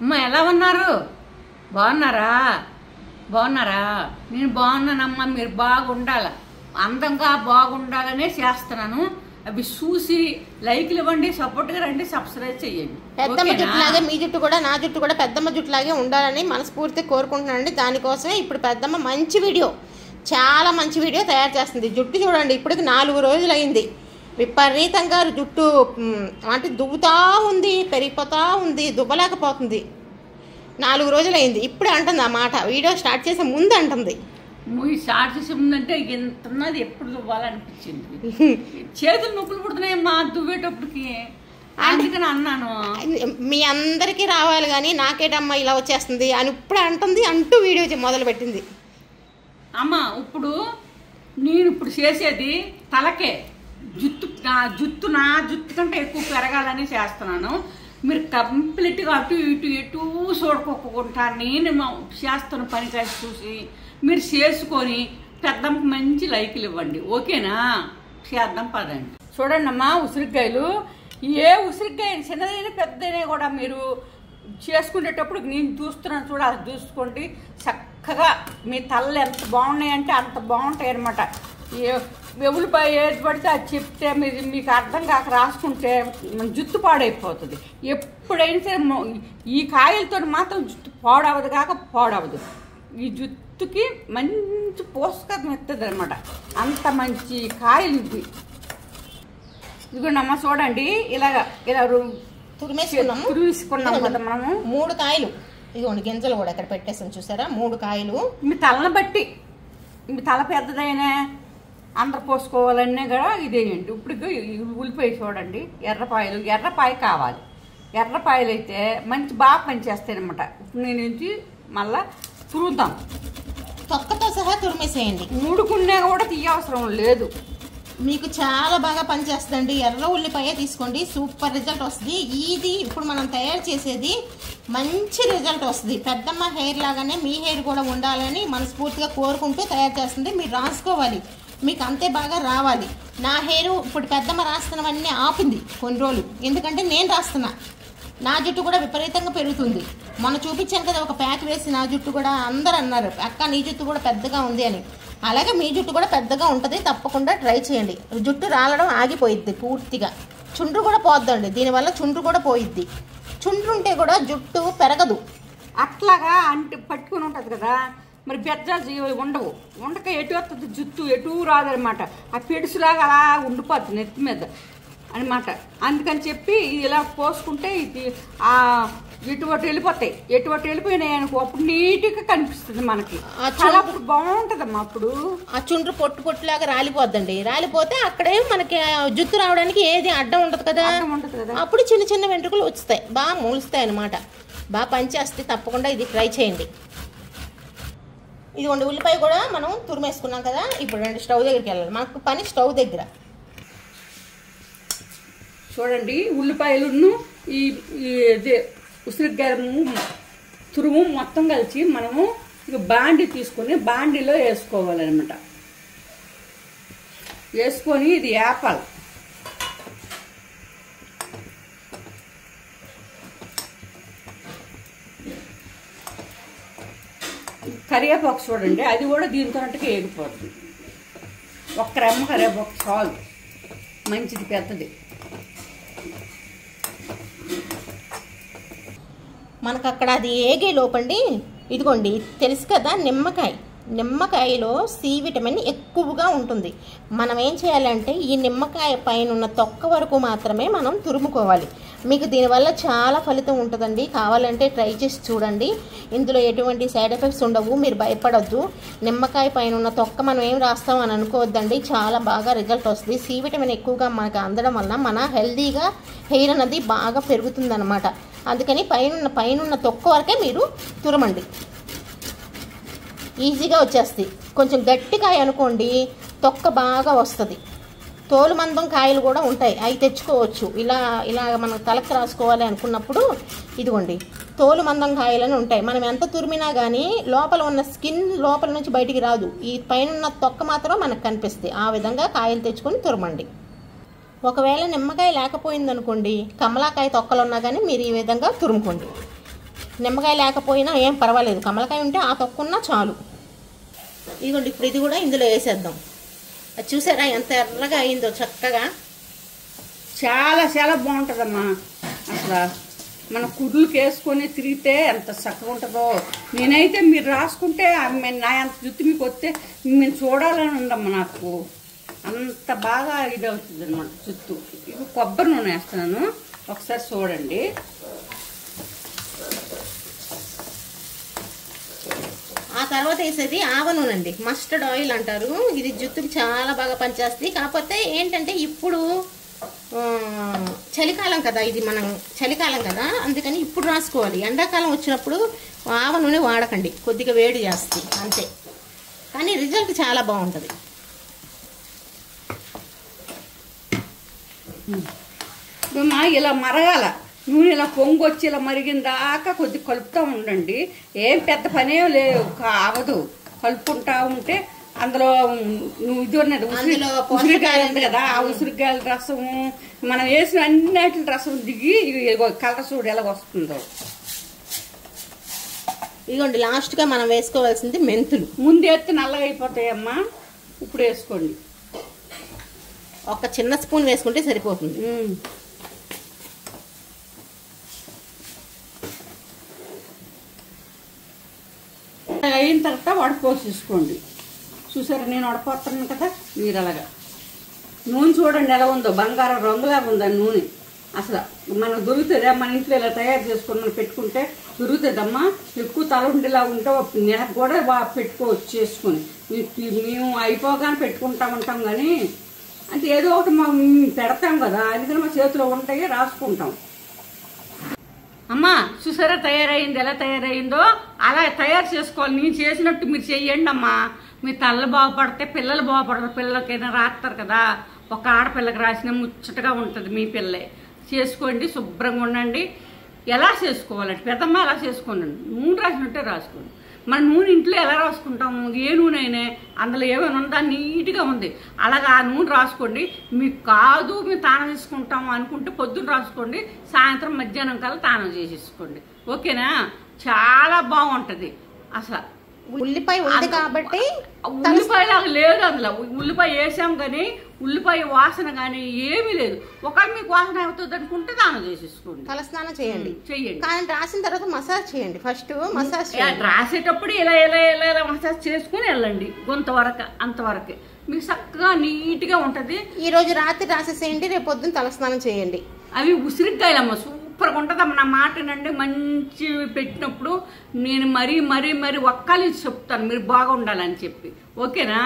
అమ్మ ఎలా ఉన్నారు? బాగున్నారా? బాగున్నారా? నేను బాగున్నానమ్మా. మీరు బాగుండాలి, అందంగా బాగుండాలనే చేస్తున్నాను. అవి చూసి లైక్లు ఇవ్వండి, సపోర్ట్గా రండి, సబ్స్క్రైబ్ చేయండి. పెద్దమ్మ జుట్టులాగే మీ జుట్టు కూడా, నా జుట్టు కూడా పెద్దమ్మ జుట్టులాగే ఉండాలని మనస్ఫూర్తిగా కోరుకుంటున్నానండి. దానికోసమే ఇప్పుడు పెద్దమ్మ మంచి వీడియో, చాలా మంచి వీడియో తయారు చేస్తుంది. జుట్టు చూడండి, ఇప్పటికి 4 రోజులు అయింది. విపరీతంగా జుట్టు అంటే దువ్వుతా ఉంది, పెరిగిపోతూ ఉంది, దువ్వలేకపోతుంది. 4 రోజులు అయింది. ఇప్పుడే అంటుంది ఆ మాట. వీడియో స్టార్ట్ చేసే ముందు అంటుంది. స్టార్ట్ చేసే ముందంటే ఇంత ఉన్నది ఎప్పుడు దువ్వాలనిపించింది. చేతులు నొప్పులు పుడుతున్నాయమ్మా దువ్వేటప్పటికి, అందుకని అన్నాను. మీ అందరికీ రావాలి కానీ నాకేటమ్మా ఇలా వచ్చేస్తుంది అని ఇప్పుడు అంటుంది. అంటూ వీడియో మొదలు పెట్టింది. అమ్మ ఇప్పుడు నేను చేసేది తలకే. నా జుట్టు కంటే ఎక్కువ పెరగాలని చేస్తున్నాను. మీరు కంప్లీట్గా అటు ఇటు ఎటు చూడుకోకుండా నేను చేస్తున్న పని కాసి చూసి మీరు చేసుకొని పెద్దమ్మకి మంచి లైకులు ఇవ్వండి. ఓకేనా? చేద్దాం పదండి. చూడండి అమ్మా, ఉసిరికాయలు. ఏ ఉసిరికాయ చిన్నదైనా పెద్దదైనా కూడా మీరు చేసుకునేటప్పుడు నేను చూస్తున్నాను చూడ, అది చూసుకోండి. చక్కగా మీ తలలు ఎంత బాగున్నాయంటే అంత బాగుంటాయి అన్నమాట. ఉల్లిపాయ ఏది పడితే అది చెప్తే మీకు అర్థం కాక రాసుకుంటే జుట్టు పాడైపోతుంది. ఎప్పుడైనా సరే ఈ కాయలతో మాత్రం జుట్టు పాడవదు కాక పాడవదు. ఈ జుట్టుకి మంచి పోషకం ఇస్తుంది అనమాట. అంత మంచి కాయలు ఇవి. ఇదిగోండి అమ్మ చూడండి, ఇలా తురివేసుకున్నాం కదా మనము. 3 కాయలు ఇదిగోండి, గింజలు కూడా ఇక్కడ పెట్టేసాను చూసారా. 3 కాయలు. మీ తలని బట్టి, మీ తల పెద్దదైనా అందరు పోసుకోవాలనే కూడా ఇదేయండి. ఇప్పుడు ఉల్లిపాయ చూడండి, ఎర్రపాయ కావాలి. ఎర్రపాయలు అయితే బాగా పనిచేస్తాయి అనమాట. ఇప్పుడు నేను మళ్ళా తురుద్దాం. తొక్కతో సహా తురిమేసేయండి. మూడుకున్నా కూడా తీయవసరం లేదు. మీకు చాలా బాగా పనిచేస్తుందండి. ఎర్ర ఉల్లిపాయ తీసుకోండి, సూపర్ రిజల్ట్ వస్తుంది. ఇది ఇప్పుడు మనం తయారు చేసేది మంచి రిజల్ట్ వస్తుంది. పెద్దమ్మ హెయిర్ లాగానే మీ హెయిర్ కూడా ఉండాలని మనస్ఫూర్తిగా కోరుకుంటూ తయారు చేస్తుంది. మీరు రాసుకోవాలి, మీకు అంతే బాగా రావాలి. నా హెయిర్ ఇప్పుడు పెద్దమ్మ రాస్తున్నవన్నీ ఆపింది కొన్ని రోజులు, ఎందుకంటే నేను రాస్తున్నా. నా జుట్టు కూడా విపరీతంగా పెరుగుతుంది. మొన్న చూపించాను కదా ఒక ప్యాక్ వేసి, నా జుట్టు కూడా అందరు అన్నారు అక్క నీ జుట్టు కూడా పెద్దగా ఉంది అని. అలాగే మీ జుట్టు కూడా పెద్దగా ఉంటుంది, తప్పకుండా ట్రై చేయండి. జుట్టు రాలడం ఆగిపోయిద్ది పూర్తిగా. చుండ్రు కూడా పోద్దండి దీనివల్ల, చుండ్రు కూడా పోయిద్ది. చుండ్రు ఉంటే కూడా జుట్టు పెరగదు. అట్లాగా అంటే పట్టుకుని ఉంటుంది కదా, మరి బెజ్జాలు ఉండవు. ఉండక ఎటు వస్తుంది జుట్టు, ఎటు రాదనమాట. ఆ పెడుసులాగా అలా ఉండిపోద్ది నెత్తి మీద అనమాట. అందుకని చెప్పి ఇలా పోసుకుంటే ఇది ఎటువంటి వెళ్ళిపోతాయి. ఎటువంటి వెళ్ళిపోయినాయి అనుకో, అప్పుడు నీట్గా కనిపిస్తుంది మనకి. చాలా బాగుంటుందమ్మా. అప్పుడు ఆ చుండ్రు పొట్టులాగా రాలిపోద్దండి. రాలిపోతే అక్కడే మనకి జుట్టు రావడానికి ఏది అడ్డం ఉండదు కదా. అప్పుడు చిన్న చిన్న వెంట్రుకలు వస్తాయి, బాగా మూలుస్తాయి అనమాట. బాగా పనిచేస్తాయి. తప్పకుండా ఇది ట్రై చేయండి. ఇదిగోండి ఉల్లిపాయ కూడా మనం తురిమేసుకున్నాం కదా. ఇప్పుడు రండి స్టవ్ దగ్గరికి వెళ్ళాలి. మనకు పని స్టవ్ దగ్గర. చూడండి ఉల్లిపాయలును ఈ ఉసిరికాయము తురుము మొత్తం కలిసి మనము ఇక బాండి తీసుకొని బాండీలో వేసుకోవాలన్నమాట. వేసుకొని ఇది వేపాలి. కరివేపాకు చూడండి, అది కూడా దీంతో వేగిపోతుంది. ఒక్క రెమ్మ కరివేపాకు చాలు, మంచిది, పెద్దది. మనకు అక్కడ అది ఏగే లోపండి. ఇదిగోండి తెలుసు కదా, నిమ్మకాయలో సి విటమిన్ ఎక్కువగా ఉంటుంది. మనం ఏం చేయాలంటే ఈ నిమ్మకాయ పైన ఉన్న తొక్క వరకు మాత్రమే మనం తురుముకోవాలి. మీకు దీనివల్ల చాలా ఫలితం ఉంటుందండి. కావాలంటే ట్రై చేసి చూడండి. ఇందులో ఎటువంటి సైడ్ ఎఫెక్ట్స్ ఉండవు, మీరు భయపడొద్దు. నిమ్మకాయ పైన ఉన్న తొక్క మనం ఏం రాస్తాం అని అనుకోవద్దండి, చాలా బాగా రిజల్ట్ వస్తుంది. సి విటమిన్ ఎక్కువగా మనకు అందడం వల్ల మన హెల్దీగా హెయిర్ అనేది బాగా పెరుగుతుందన్నమాట. అందుకని పైన తొక్క వరకే మీరు తురమండి, ఈజీగా వచ్చేస్తుంది. కొంచెం గట్టి కాయ అనుకోండి, తొక్క బాగా వస్తుంది. తోలు మందం కాయలు కూడా ఉంటాయి, అవి తెచ్చుకోవచ్చు. ఇలా మనం తలకు రాసుకోవాలి అనుకున్నప్పుడు ఇదిగోండి తోలు మందం కాయలని ఉంటాయి. మనం ఎంత తురిమినా కానీ లోపల ఉన్న స్కిన్ లోపల నుంచి బయటికి రాదు. ఈ పైన తొక్క మాత్రం మనకు కనిపిస్తుంది. ఆ విధంగా కాయలు తెచ్చుకొని తురమండి. ఒకవేళ నిమ్మకాయ లేకపోయిందనుకోండి, కమలాకాయ తొక్కలు ఉన్నా కానీ మీరు ఈ విధంగా తురుముకోండి. నిమ్మకాయ లేకపోయినా ఏం పర్వాలేదు, కమలకాయ ఉంటే ఆ తొక్కున్నా చాలు. ఇదిగోండి ఇప్పుడు ఇది కూడా ఇందులో వేసేద్దాం. అది చూసారా ఎంత ఎర్రగా అయిందో చక్కగా. చాలా చాలా బాగుంటుందమ్మా. అసలు మన కుర్లకు వేసుకొని తిరిగితే ఎంత చక్కగా ఉంటుందో. నేనైతే మీరు రాసుకుంటే నా అంత జుట్టు మీకు వస్తే మేము చూడాలని ఉండమ్మా. నాకు అంత బాగా ఇది అవుతుంది అనమాట జుట్టు. ఇది కొబ్బరి నూనె వేస్తున్నాను, ఒకసారి చూడండి. ఆ తర్వాత వేసేది ఆవ నూనె అండి, మస్టర్డ్ ఆయిల్ అంటారు. ఇది జుట్టుకి చాలా బాగా పనిచేస్తుంది. కాకపోతే ఏంటంటే ఇప్పుడు చలికాలం కదా, ఇది మనం చలికాలం కదా, అందుకని ఇప్పుడు రాసుకోవాలి. ఎండాకాలం వచ్చినప్పుడు ఆవ నూనె వాడకండి, కొద్దిగా వేడి చేస్తుంది అంతే. కానీ రిజల్ట్ చాలా బాగుంటుంది. ఇలా మరగాల నూనె, ఇలా పొంగు వచ్చి ఇలా మరిగిన దాకా కొద్దిగా కలుపుతూ ఉండండి. ఏం పెద్ద పనేం లేదు, అవదు. కలుపుకుంటా ఉంటే అందులో ఇది ఉన్నది ఉసిరికాయలు ఉంది కదా, ఆ ఉసిరికాయల రసము మనం వేసిన అన్నిటి రసం దిగి కలర్ చూడు ఎలా వస్తుందో. ఇదిగోండి లాస్ట్గా మనం వేసుకోవాల్సింది మెంతులు. ముందు వేస్తే నల్లగా అయిపోతాయమ్మా, ఇప్పుడు వేసుకోండి. ఒక చిన్న స్పూన్ వేసుకుంటే సరిపోతుంది. అయిన తర్వాత వడపోసేసుకోండి. చూసారా నేను వడపోతున్నాను కదా, మీరు అలాగా. నూనె చూడండి ఎలా ఉందో, బంగారం రంగులాగా ఉందా నూనె. అసలు మనకు దొరుకుతుందా? మన ఇంట్లో ఇలా తయారు చేసుకుని మనం పెట్టుకుంటే దొరుకుతుందమ్మా. ఎక్కువ తల ఉండేలా ఉంటే నెలకు కూడా బాగా పెట్టుకోవచ్చు చేసుకుని. మేము అయిపోగానే పెట్టుకుంటా ఉంటాం కానీ, అంటే ఏదో ఒకటి మేము పెడతాం కదా, అందుకని మా చేతిలో ఉంటాయి రాసుకుంటాం. అమ్మా చూసారా తయారైంది, ఎలా తయారైందో అలా తయారు చేసుకోవాలి. నేను చేసినట్టు మీరు చెయ్యండి అమ్మా. మీ తల్లు బాగుపడితే పిల్లలు బాగుపడతారు. పిల్లలకైనా రాస్తారు కదా, ఒక ఆడపిల్లకి రాసిన ముచ్చటగా ఉంటుంది. మీ పిల్లే చేసుకోండి, శుభ్రంగా ఉండండి. ఎలా చేసుకోవాలంటే పెద్దమ్మ ఎలా చేసుకోండి, నూనె రాసినట్టే రాసుకోండి. మన నూనె ఇంట్లో ఎలా రాసుకుంటాము, ఏ నూనె అయినా అందులో ఏమైనా ఉందా నీట్గా ఉంది, అలాగా ఆ నూనె రాసుకోండి. మీకు కాదు మేము తానం చేసుకుంటాము అనుకుంటే పొద్దున్న రాసుకోండి, సాయంత్రం మధ్యాహ్నం కల్లా తానం చేసేసుకోండి. ఓకేనా? చాలా బాగుంటుంది. అసలు ఉల్లిపాయ ఉంది కాబట్టి, ఉల్లిపాయ లాగా లేదు అందులో. ఉల్లిపాయ వేసాం కానీ ఉల్లిపాయ వాసన కానీ ఏమీ లేదు. ఒకవేళ మీకు వాసన అవుతుంది అనుకుంటే దానం చేసేసుకోండి, తలస్నానం చేయండి. కానీ రాసిన తర్వాత మసాజ్ చేయండి. ఫస్ట్ మసాజ్ రాసేటప్పుడు ఇలా ఇలా ఇలా ఇలా మసాజ్ చేసుకుని వెళ్ళండి గొంత వరకు, అంతవరకే మీకు చక్కగా నీట్గా ఉంటుంది. ఈ రోజు రాత్రి రాసేసేయండి, రేపు పొద్దున్న తలస్నానం చేయండి. అవి ఉసిరికాయలమ్మ, సూపర్గా ఉంటుందమ్మ. నా మాటనండి, మంచి పెట్టినప్పుడు నేను మరీ మరీ మరీ ఒక్కలి చెప్తాను మీరు బాగుండాలని చెప్పి. ఓకేనా?